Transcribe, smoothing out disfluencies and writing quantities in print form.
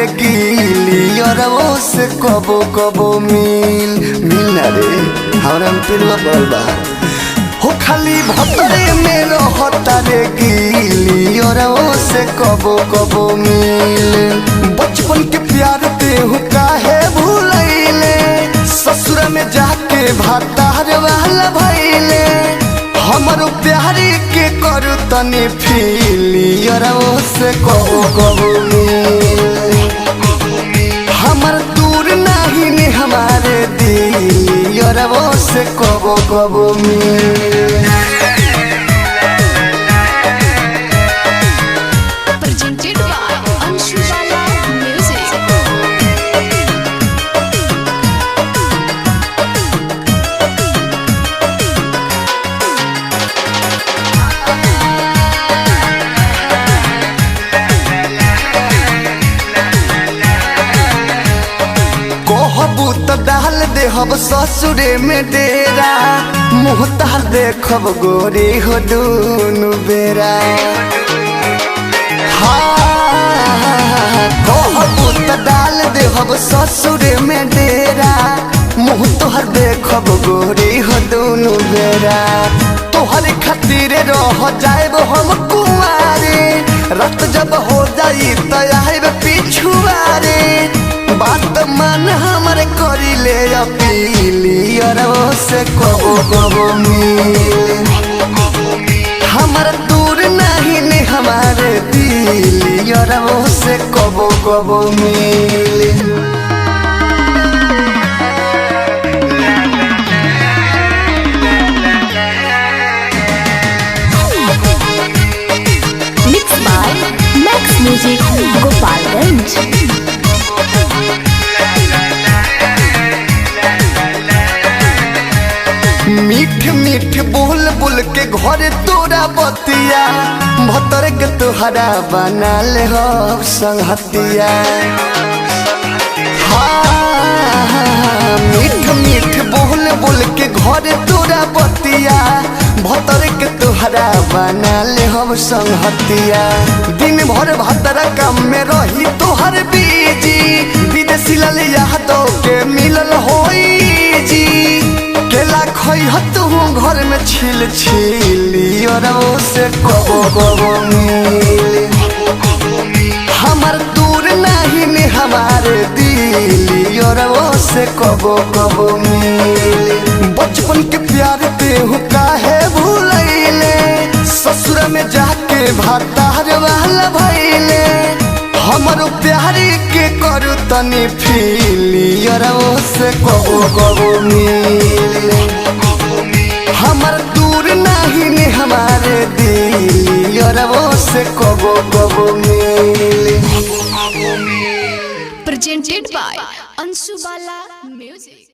रे गिली और वो से कबो कबो मिल रे हमरा में पिलवा पड़ल बा हो खाली भतरे में रहता रे गिली और वो से कबो कबो मिल बचपन के प्यार ते हु काहे भूलैले ससुर में जाके भातार वाला भइले हमरो प्यारी के करू तनी फीली और से कबो कबो मिल हमर दूर नहीं ने हमारे दिल और से कबो कबो मिल। तो डाल दे हम ससुरे में डेरा मुँह तार देखब गोरी हो दूनु बेरा कहबू तो डाल दे हम ससुरे में डेरा मुँह तोहर देखब गोरी हो दूनु बेरा तोहर खातिर रह जाएब हम कुंवारे रात जब हो जाई तो आएब पिछुआरे बात मन हमरे करी ले अपीली और से कबो कबो मिल हमर दूर नहीं ने हमारे दिल और से कबो कबो मिल। Mix by Max music Gopalganj. मीठ मीठ बोल बोल के घर तोरा बतिया भतर के तोहरा बना ले हो संगतिया मीठ मीठ बोल बोल के घर तोरा बतिया भतर के तोहरा बना ले हम संगतिया दिन भर भतर काम में रही तोहर बीजी विदेशी लाल यादव के मिलल होई जी केला खोई तू घर में छिल छिली और से कबो कबो मिल हमर दूर नहीं ने हमारे दिल और से कबो कबो मिल बचपन के प्यार ते हु काहे भूलैले ससुर में जाके भातार वाला भइले हमरो प्यारी के करू तनी फीली और से कबो कबो मिल हमर दूर नहीं ने हमारे दिल और से कबो कबो मिल। Presented by Anshubala music.